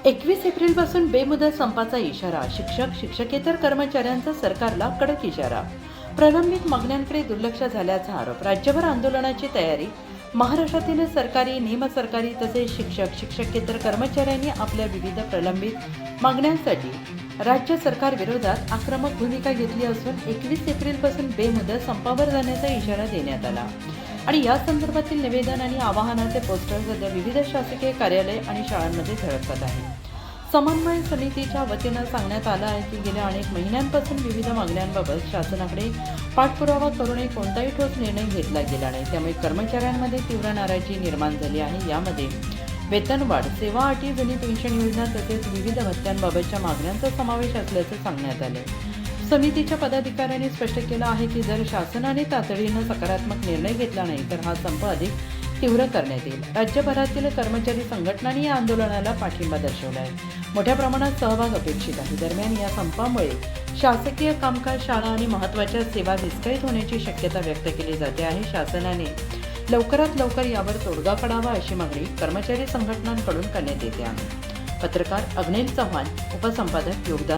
21 एप्रिलपासून बेमुदत संपाचा इशारा. शिक्षक शिक्षकेतर कर्मचाऱ्यांचा सरकारला कडक इशारा. प्रलंबित मागण्यांकडे दुर्लक्ष झाल्याचा आरोप. राज्यभर आंदोलनाची तयारी. महाराष्ट्रातील सरकारी, निमसरकारी तसेच शिक्षक शिक्षकेतर कर्मचाऱ्यांनी आपल्या विविध प्रलंबित मागण्यांसाठी राज्य सरकार विरोधात आक्रमक भूमिका घेतली असून 21 एप्रिलपासून बेमुदत संपावर जाण्याचा इशारा देण्यात आला आणि या संदर्भातील निवेदन आणि आवाहनाचे पोस्टर सध्या विविध शासकीय कार्यालय आणि शाळांमध्ये झळकत आहे. समन्वय समितीच्या वतीनं सांगण्यात आलं आहे की गेल्या अनेक महिन्यांपासून विविध मागण्यांबाबत शासनाकडे पाठपुरावा करूनही कोणताही ठोस निर्णय घेतला गेला नाही. त्यामुळे कर्मचाऱ्यांमध्ये तीव्र नाराजी निर्माण झाली आहे. यामध्ये वेतनवाढ, सेवा अटी, जुनी पेन्शन योजना तसेच विविध भत्त्यांबाबतच्या मागण्यांचा समावेश असल्याचं सांगण्यात आले. समितीच्या पदाधिकाऱ्यांनी स्पष्ट केलं आहे की जर शासनाने तातडीनं सकारात्मक निर्णय घेतला नाही तर हा संप अधिक तीव्र करण्यात येईल. राज्यभरातील कर्मचारी संघटनांनी या आंदोलनाला पाठिंबा दर्शवला आहे. मोठ्या प्रमाणात सहभाग अपेक्षित आहे. दरम्यान या संपामुळे शासकीय कामकाज, शाळा आणि महत्त्वाच्या सेवा विस्कळीत होण्याची शक्यता व्यक्त केली जाते आहे. शासनाने लवकरात लवकर यावर तोडगा काढावा अशी मागणी कर्मचारी संघटनांकडून करण्यात येते आहे. पत्रकार अग्नेल चव्हाण, उपसंपादक, योगदान.